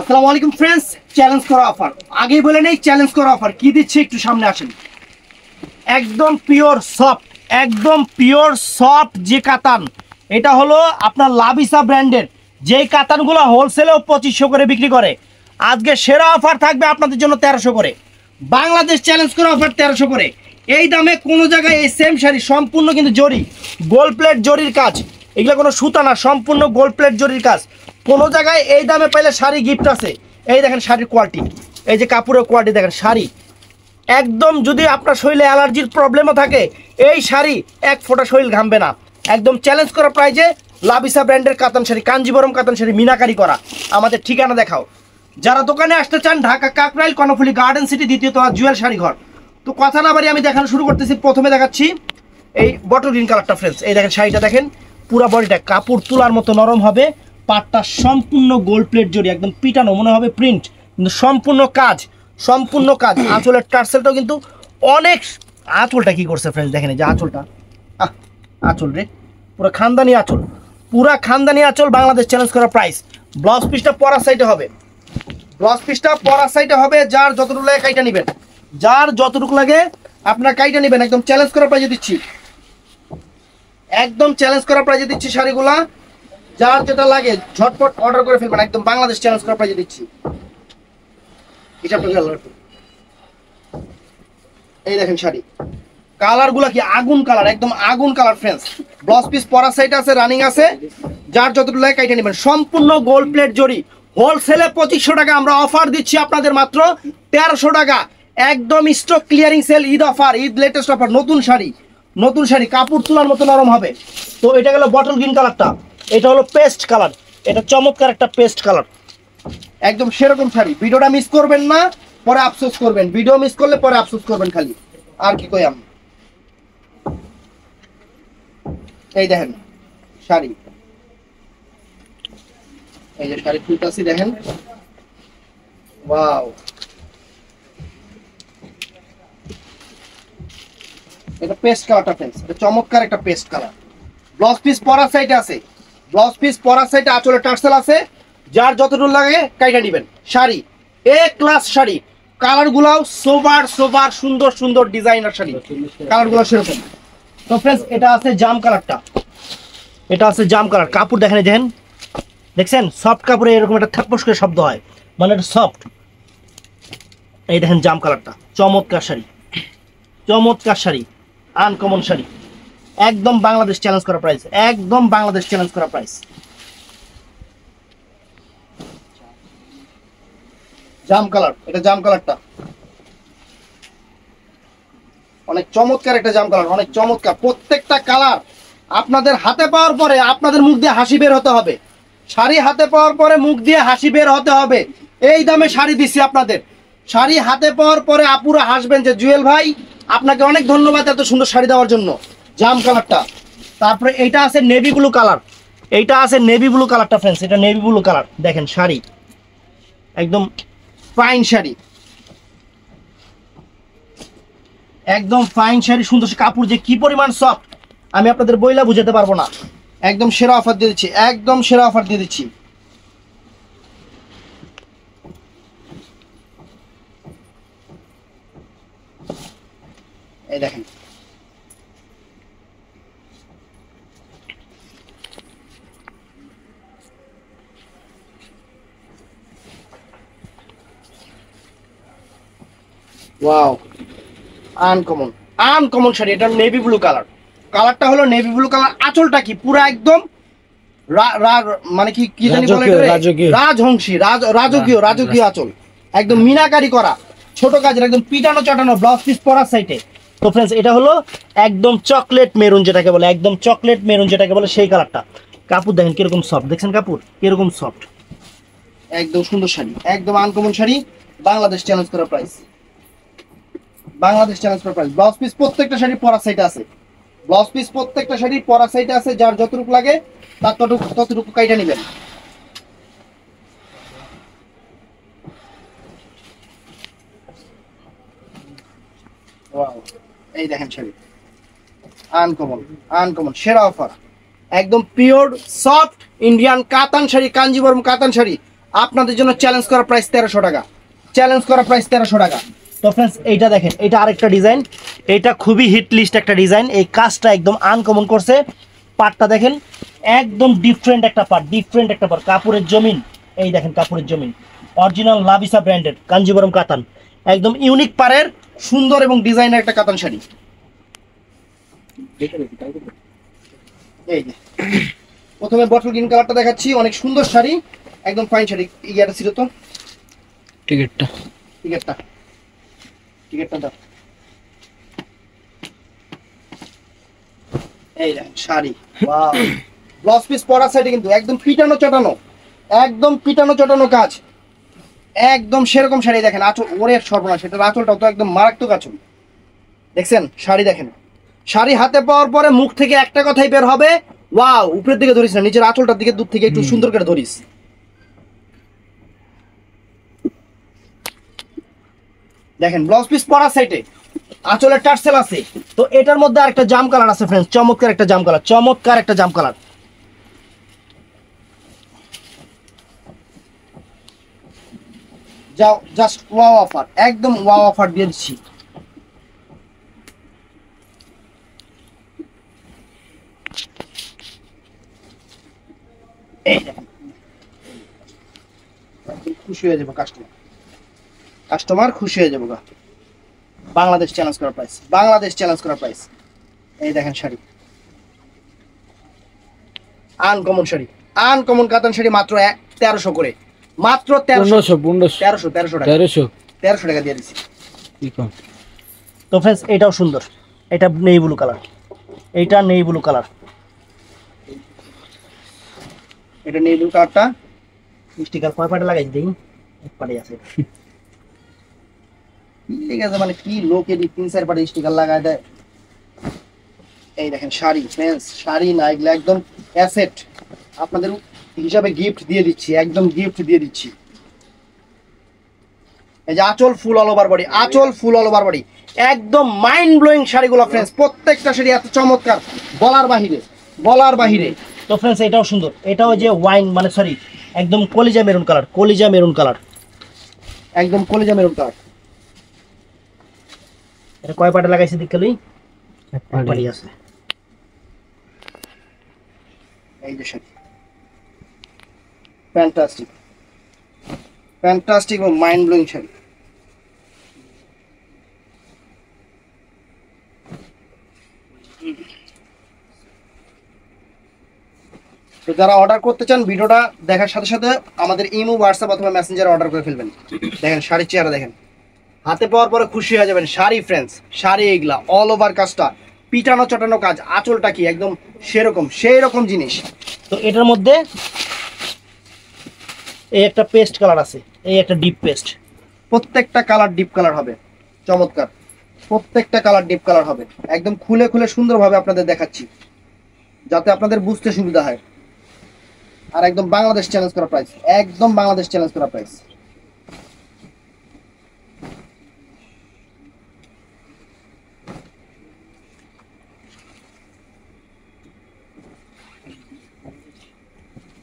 আসসালামু আলাইকুম friends, challenge করা অফার। আগেই বলে নেই চ্যালেঞ্জ করা অফার কি দিচ্ছে, একটু সামনে আসেন। একদম পিওর সফট, একদম পিওর সফট যে কাতান, এটা হলো আপনার লাভিসা ব্র্যান্ডের। যেই কাতানগুলো হোলসেলেও 2500 করে বিক্রি করে, আজকে সেরা অফার থাকবে আপনাদের জন্য 1300 করে। বাংলাদেশ চ্যালেঞ্জ করা অফার 1300 করে। এই দামে কোনো জায়গায় এই সেম শাড়ি সম্পূর্ণ কিন্তু জরি, গোল্ড প্লেট জরির কাজ, এগুলো কোনো সুতা না, সম্পূর্ণ গোল্ড প্লেট জরির কাজ। কোনো জায়গায় এই দামে পাইলে শাড়ি গিফট আছে। এই দেখেন শাড়ির কোয়ালিটি, এই যে কাপড়ের কোয়ালিটি দেখেন। শাড়ি একদম, যদি আপনার শরীরে অ্যালার্জির প্রবলেমও থাকে, এই শাড়ি এক ফোঁটা শরীর ঘামবে না। একদম চ্যালেঞ্জ করা প্রাইজে লাভিসা ব্র্যান্ডের কাতান শাড়ি, কাঞ্জিবরম কাতান শাড়ি, মিনাকারি করা। আমাদের ঠিকানা দেখাও। যারা দোকানে আসতে চান, ঢাকা কাকরাইল কর্ণফুলী গার্ডেন সিটি, দ্বিতীয় তলা, জুয়েল শাড়ি ঘর। তো কথা না বাড়ি আমি দেখানো শুরু করতেছি। প্রথমে দেখাচ্ছি এই বটল গ্রিন কালারটা ফ্রেন্ডস। এই দেখেন শাড়িটা দেখেন, পুরো বডিটা কাপড় তুলার মতো নরম হবে। পাটটা সম্পূর্ণ গোল্ড প্লেট জড়ি, একদম পিটানো মনে হবে প্রিন্ট, কিন্তু সম্পূর্ণ কাজ, সম্পূর্ণ কাজ। আঁচলের টার্সেলটাও কিন্তু অনেক। আঁচলটা কি করছে ফ্রেন্ডস দেখেন, এই যে আঁচলটা, আঁচল রে পুরো খানদানি আঁচল, পুরা খানদানি আঁচল। বাংলাদেশ চ্যালেঞ্জ করা প্রাইস। ব্লাউজ পিসটা পরার সাইডে হবে, ব্লাউজ পিসটা পরার সাইডে হবে। যার যতটুকু লাগে কাইটা নেবেন, যার যতটুকু লাগে আপনার কাইটা নেবেন। একদম চ্যালেঞ্জ করা প্রাইজে দিচ্ছি, একদম চ্যালেঞ্জ করা প্রাইজে দিচ্ছি শাড়িগুলা। যার যেটা লাগে ঝটপট অর্ডার করে ফেলবেন। একদম বাংলাদেশ চ্যালেঞ্জ করা প্রাইজে দিচ্ছি। এই দেখেন শাড়ি কালারগুলো কি আগুন কালার, একদম আগুন কালার ফ্রেন্ডস। ব্লাউজ পিস পরার সাইড আছে, রানিং আছে। যার যতটুকু লাগে কাইটা নেবেন। সম্পূর্ণ গোল্ড প্লেট জরি, হোলসেলে 2500 টাকা, আমরা অফার দিচ্ছি আপনাদের মাত্র 1300 টাকা। একদম stock clearing sell, Eid offer, Eid latest offer. নতুন শাড়ি, নতুন শাড়ি, কাপড় তোলার মতো নরম হবে। তো এটা গেল বটল গ্রিন কালারটা, এটা হলো পেস্ট কালার, এটা চমৎকার একটা পেস্ট কালার, একদম সেরকম শাড়ি। ভিডিওটা মিস করবেন না, পরে আফসোস করবেন। ভিডিও মিস করলে পরে আফসোস করবেন খালি, আর কি কই আমি। এই দেখেন শাড়ি, এই যে শাড়ি খুলতাছি দেখেন। ওয়াও, এটা পেস্ট কালারটা ফ্রেন্ডস, এটা চমৎকার একটা পেস্ট কালার। ব্লাউজ পিস পরার সাইডে আছে, ব্লাউজ পিস পরার সাইডে আঁচলে টার্সেল আছে। যার যতটুকু লাগে কাইটা নেবেন। শাড়ি এ ক্লাস শাড়ি, কালারগুলাও সোবার সোবার, সুন্দর সুন্দর ডিজাইনার শাড়ি, কালারগুলো সেরকম। তো ফ্রেন্ডস এটা আছে জাম কালারটা, এটা আছে জাম কালার। কাপড় দেখেন, দেখেন দেখছেন সফট কাপড়ে এরকম একটা থাকপস করে শব্দ হয়, মানে এটা সফট। এই দেখেন জাম কালারটা, চমৎকার শাড়ি, চমৎকার শাড়ি, আনকমন শাড়ি। একদম বাংলাদেশ চ্যালেঞ্জ করা প্রাইস, একদম বাংলাদেশ চ্যালেঞ্জ করা প্রাইস। জাম কালার, এটা জাম কালারটা অনেক চমৎকার একটা জাম কালার, অনেক চমৎকার। প্রত্যেকটা কালার আপনাদের হাতে পাওয়ার পরে আপনাদের মুখ দিয়ে হাসি বের হতে হবে। শাড়ি হাতে পাওয়ার পরে মুখ দিয়ে হাসি বের হতে হবে। এই দামে শাড়ি দিচ্ছি আপনাদের। শাড়ি হাতে পাওয়ার পরে আপুরা হাসবেন যে জুয়েল ভাই আপনাকে অনেক ধন্যবাদ এত সুন্দর শাড়ি দেওয়ার জন্য। জাম কালারটা, তারপরে এইটা আছে নেভি ব্লু কালার, এইটা আছে নেভি ব্লু কালারটা ফ্রেন্ডস, এটা নেভি ব্লু কালার। দেখেন শাড়ি একদম ফাইন শাড়ি, একদম ফাইন শাড়ি, সুন্দর কাপড়, যে কি পরিমাণ সফট আমি আপনাদের বইলা বুঝাতে পারবো না। একদম সেরা অফার দিয়ে দিচ্ছি, একদম সেরা অফার দিয়ে দিচ্ছি। এই দেখেন ওয়াও, আনকমন, আনকমন শাড়ি। এটা নেভি ব্লু কালার, কালারটা হলো নেভি ব্লু কালার। আঁচলটা কি পুরো একদম মানে কি কি জানি বলে, রাজহংসী, রাজকীয়, রাজকীয় আঁচল, একদম মিনাকারি করা, ছোট কাজের, একদম পিটানো চাটানো। ব্লাউজ পিস পরার সাইডে। তো ফ্রেন্ডস এটা হলো একদম চকলেট মেরুন যেটাকে বলে, একদম চকলেট মেরুন যেটাকে বলে সেই কালারটা। কাপড় দেখেন কিরকম সফট, দেখছেন কাপড় কিরকম সফট, একদম সুন্দর শাড়ি, একদম আনকমন শাড়ি। বাংলাদেশ চ্যালেঞ্জ করা প্রাইস, বাংলাদেশ চ্যালেঞ্জ করা প্রাইস। ব্লাউজ পিস প্রত্যেকটা শাড়ি পরার সাইডে আছে, ব্লাউজ পিস প্রত্যেকটা শাড়ি পরার সাইডে আছে। যার যতটুকু লাগে তার ততটুকু কাইটা নেবেন। এই দেখেন শাড়ি আনকমন, আনকমন সেরা অফার। একদম পিওর সফট ইন্ডিয়ান কাতান শাড়ি, কাঞ্জিবরম কাতান শাড়ি। আপনাদের জন্য চ্যালেঞ্জ করা প্রাইস 1300 টাকা, চ্যালেঞ্জ করা প্রাইস 1300 টাকা। তো ফ্রেন্ডস এইটা দেখেন, এটা আরেকটা ডিজাইন, এটা খুবই হিট লিস্ট একটা ডিজাইন। এই কাজটা একদম আনকমন করছে, পাটটা দেখেন একদম ডিফারেন্ট একটা পাট, ডিফারেন্ট একটা পাট। কাপড়ের জমিন, এই দেখেন কাপড়ের জমিন, অরিজিনাল লাভিসা ব্র্যান্ডেড কাঞ্জিবরম কাতান, একদম ইউনিক পারের সুন্দর এবং ডিজাইনের একটা কাতান শাড়ি। এই যে প্রথমে বটল গ্রিন কালারটা দেখাচ্ছি, অনেক সুন্দর শাড়ি, একদম ফাইন শাড়ি। ইয়াটা ছিল তো টিকেটটা টিকেটটা টিকেটটা দাও। এই দেখেন শাড়ি, ওয়াও, ব্লাউজ পিস পরা সাইডে কিন্তু একদম পিটানো চটানো, একদম পিটানো চটানো কাজ, একদম সেরকম শাড়ি। দেখেন আঁচল, ওরে সর্বনাশ, সেটার আঁচলটাও তো একদম মারাত্মক আঁচল। দেখছেন শাড়ি, দেখেন শাড়ি হাতে পাওয়ার পরে মুখ থেকে একটা কথাই বের হবে, ওয়াও। উপরের দিকে ধরিস না, নিচের আঁচলটার দিকে দূর থেকে একটু সুন্দর করে ধরিস। দেখেন ব্লাউজ পিস পরা সাইডে আঁচলের টার্সেল আছে। তো এটার মধ্যে আরেকটা জাম কালার আছে ফ্রেন্ডস, চমৎকার একটা জাম কালার, চমৎকার একটা জাম কালার। যাও, জাস্ট ওয়াও অফার, একদম ওয়াও অফার দিয়ে দিচ্ছি। এই দেখেন, খুশি হয়ে যাবো কাস্টমার, কাস্টমার খুশি হয়ে যাবো গা। বাংলাদেশ চ্যালেঞ্জ করা প্রাইস, বাংলাদেশ চ্যালেঞ্জ করা প্রাইস। এই দেখেন শাড়ি, আনকমন শাড়ি, আনকমন কাতান শাড়ি, মাত্র 1300 করে, মাত্র 1300 টাকা, 1300 টাকা দিয়ে দিচ্ছি। তো ফ্রেন্ডস এটাও সুন্দর, এটা নেই ব্লু কালার, এইটা নেই ব্লু কালার, এটা নেই ব্লু কালারটা। স্টিকার কয় পাটে লাগাই দিই, এক পাটে আছে। ঠিক আছে, মানে কি লোকে 3-4 পাটে স্টিকার লাগায় দেয়। এই দেখেন শাড়ি ফ্রেন্ডস, শাড়ি না এগুলো একদম অ্যাসেট, আপনাদের হিসাবে গিফট দিয়ে দিচ্ছি, একদম গিফট দিয়ে দিচ্ছি। এই যে আঁচল ফুল অল ওভার বডি, আঁচল ফুল অল ওভার বডি, একদম মাইন্ড ব্লোয়িং শাড়িগুলো ফ্রেন্ডস, প্রত্যেকটা শাড়ি এত চমৎকার, বলার বাহিরে, বলার বাহিরে। তো ফ্রেন্ডস এটাও সুন্দর, এটাও যে ওয়াইন মানে সরি একদম কলিজা মেরুন কালার, কলিজা মেরুন কালার, একদম কলিজা মেরুন কালার। এটা কয় পাটে লাগাইছে দেখলি, এক পাটি আছে। এই যে শাড়ি, ফ্যান্টাস্টিক, ফ্যান্টাস্টিক এবং মাইন্ড ব্লোয়িং শাড়ি। তো যারা অর্ডার করতে চান ভিডিওটা দেখার সাথে সাথে আমাদের ইমো, হোয়াটসঅ্যাপ অথবা মেসেঞ্জারে অর্ডার করে ফেলবেন। দেখেন শাড়ির চেহারা দেখেন, হাতে পাওয়ার পরে খুশি হয়ে যাবেন। শাড়ি ফ্রেন্ডস, শাড়ি এগুলা অল ওভার কাজটা, পিটানো চটানো কাজ, আঁচলটা কি একদম সেরকম সেই রকম জিনিস। তো এটার মধ্যে এই একটা পেস্ট কালার আছে, এই একটা ডিপ পেস্ট, প্রত্যেকটা কালার ডিপ কালার হবে, চমৎকার, প্রত্যেকটা কালার ডিপ কালার হবে। একদম খুলে খুলে সুন্দরভাবে আপনাদের দেখাচ্ছি যাতে আপনাদের বুঝতে সুবিধা হয়। আর একদম বাংলাদেশ চ্যালেঞ্জ করা প্রাইস, একদম বাংলাদেশ চ্যালেঞ্জ করা প্রাইস।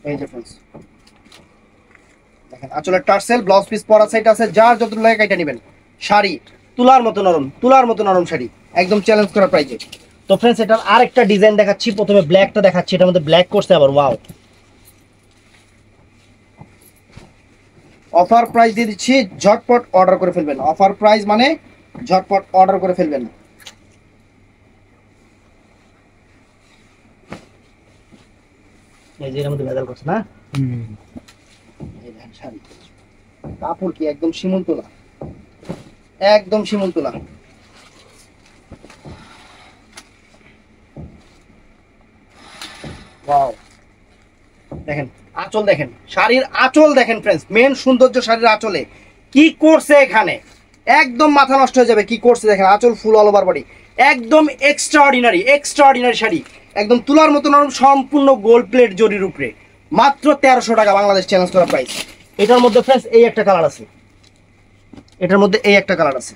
এই যে ফ্রেন্ডস দেখেন আঁচলের টার্সেল, ব্লাউজ পিস পরা সাইড আছে, যার যতটুকু লাগে কাইটা নেবেন। শাড়ি তুলার মতো নরম, তুলার মতো নরম শাড়ি, একদম চ্যালেঞ্জ করা প্রাইসে। তো ফ্রেন্ডস এটার আরেকটা ডিজাইন দেখাচ্ছি, প্রথমে ব্ল্যাকটা দেখাচ্ছি, এটার মধ্যে ব্ল্যাক করছে আবার, ওয়াও। অফার প্রাইস দিয়ে দিচ্ছি, ঝটপট অর্ডার করে ফেলবেন। অফার প্রাইস মানে ঝটপট অর্ডার করে ফেলবেন। এই যে এর মধ্যে ভেজাল করছে না, এই দেখেন শাড়ি, কাপড় কি একদম শিমুল তোলা, একদম শিমুল তোলা। ওয়াও, দেখেন আঁচল, দেখেন শাড়ির আঁচল দেখেন ফ্রেন্ডস, মেন সৌন্দর্য শাড়ির আঁচলে কি করছে এখানে, একদম মাথা নষ্ট হয়ে যাবে কি করছে। দেখেন আঁচল ফুল অল ওভার বডি, একদম extra ordinary, extra ordinary sari, একদম তুলার মতো নরম, সম্পূর্ণ গোল্ড প্লেট জরির উপরে, মাত্র 1300 টাকা, বাংলাদেশ চ্যালেঞ্জ করা প্রাইস। এটার মধ্যে ফ্রেন্ডস এই একটা কালার আছে, এটার মধ্যে এই একটা কালার আছে,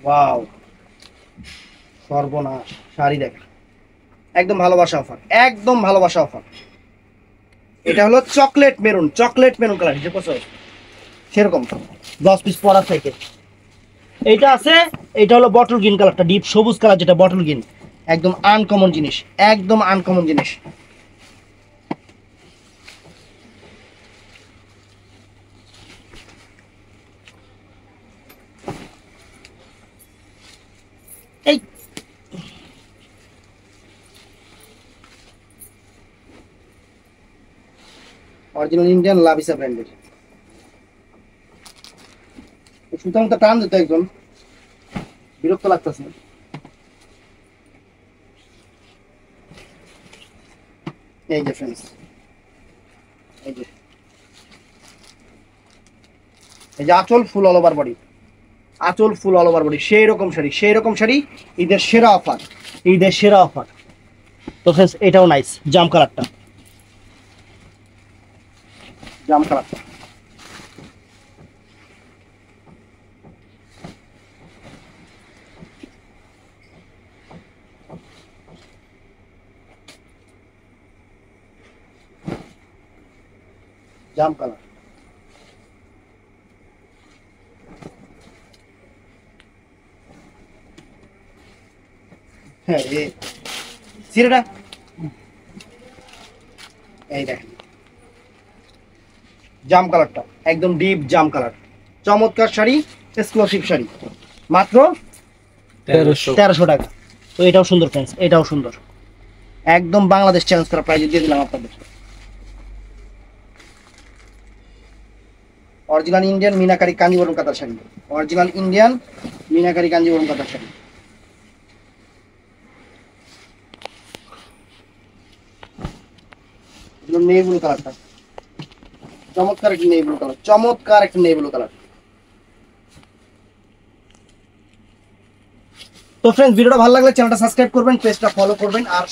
ওয়াও, সর্বনাশ। শাড়ি দেখেন, একদম ভালোবাসা অফার, একদম ভালোবাসা অফার। এটা হলো চকলেট মেরুন কালার, হিসেব করছো সেরকম 10 পিস পরা থেকে। এইটা আছে, এটা হলো বটল গ্রিন কালারটা, ডিপ সবুজ কালার, যেটা বটল গ্রিন, একদম আনকমন জিনিস, একদম আনকমন জিনিস। এই অরিজিনাল ইন্ডিয়ান লাভিসা ব্র্যান্ডের সুতাম তো টান দিত, একজন বিরক্ত লাগতেছে। এই যে ফ্রেন্ডস, এই যে আঁচল ফুল অল ওভার বডি, আঁচল ফুল অল ওভার বডি, সেই রকম শাড়ি, সেই রকম শাড়ি। ঈদের সেরা অফার, ঈদের সেরা অফার। তো ফ্রেন্ডস এটাও নাইস, জাম কালারটা, জাম কালারটা। জাম কালার, হ্যাঁ এই সিরেটা, এই দেখেন জাম কালারটা, একদম ডিপ জাম কালার, চমৎকার শাড়ি, এক্সক্লুসিভ শাড়ি, মাত্র 1300 টাকা। তো এটাও সুন্দর ফ্রেন্ডস, এটাও সুন্দর, একদম বাংলাদেশ চ্যালেঞ্জ করা প্রাইজে দিয়ে দিলাম আপনাদের। অরিজিনাল ইন্ডিয়ান মিনাকারি কাঞ্জিবরম কাতার শাড়ি, অরিজিনাল ইন্ডিয়ান মিনাকারি কাঞ্জিবরম কাতার শাড়ি। নেই ব্লু কালারটা, চমৎকার একটি নেই ব্লু কালার, চমৎকার একটি নেই ব্লু কালার। তো ফ্রেন্ডস ভিডিওটা ভালো লাগলে চ্যানেলটা সাবস্ক্রাইব করবেন, পেজটা ফলো করবেন, আর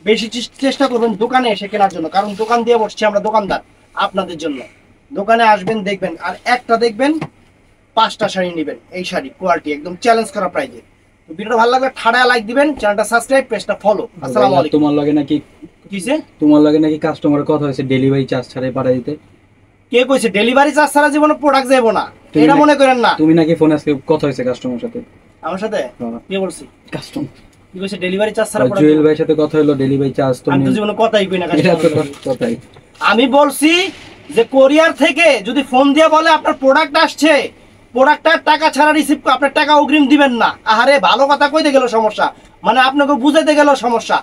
বেশি চেষ্টা করবেন দোকানে এসে কেনার জন্য, কারণ দোকান দিয়ে বসছি আমরা দোকানদার আপনাদের জন্য। দোকানে আসবেন, দেখবেন, আর একটা দেখবেন 5টা শাড়ি নেবেন, এই শাড়ি কোয়ালিটি একদম চ্যালেঞ্জ করা প্রাইজে। তো ভিডিওটা ভালো লাগলে ঠাড়া লাইক দিবেন, চ্যানেলটা সাবস্ক্রাইব, পেজটা ফলো। আসসালামু আলাইকুম। তোমার লাগে নাকি কিসে তোমার লাগে নাকি কাস্টমারের কথা হয়েছে ডেলিভারি চার্জ ছাড়াই পাঠিয়ে দিতে? কে কইছে ডেলিভারি চার্জ ছাড়া জীবনে প্রোডাক্ট যাবো না? এটা মনে করেন না। তুমি নাকি ফোনে আজকে কথা হয়েছে কাস্টমারের সাথে? আমার সাথে কে বলছি? কাস্টমার কি কইছে ডেলিভারি চার্জ ছাড়া প্রোডাক্ট? জুয়েল ভাইয়ের সাথে কথা হলো ডেলিভারি চার্জ তো আমি তো জীবনে কথাই কই না এটা তো কাস্টমার। কথাই। আমি বলছি যে কোরিয়ার থেকে যদি ফোন দিয়ে বলে আপনার প্রোডাক্ট আসছে, প্রোডাক্টটার টাকা ছাড়া রিসিভ, আপনার টাকা অগ্রিম দিবেন না। আহারে ভালো কথা কইতে গেল সমস্যা, মানে আপনাকে বুঝাইতে গেল সমস্যা।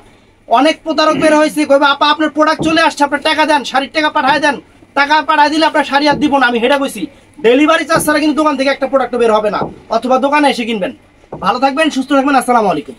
অনেক প্রতারক বের হয়েছে, কইবে আপা আপনার প্রোডাক্ট চলে আসছে, আপনার টাকা দেন, শাড়ির টাকা পাঠায় দেন, টাকা পাঠায় দিলে আপনার শাড়ি আর দিব না। আমি হেডা কইছি ডেলিভারি চার্জ ছাড়া কিন্তু দোকান থেকে একটা প্রোডাক্ট বের হবে না, অথবা দোকানে এসে কিনবেন। ভালো থাকবেন, সুস্থ থাকবেন, আসসালামু আলাইকুম।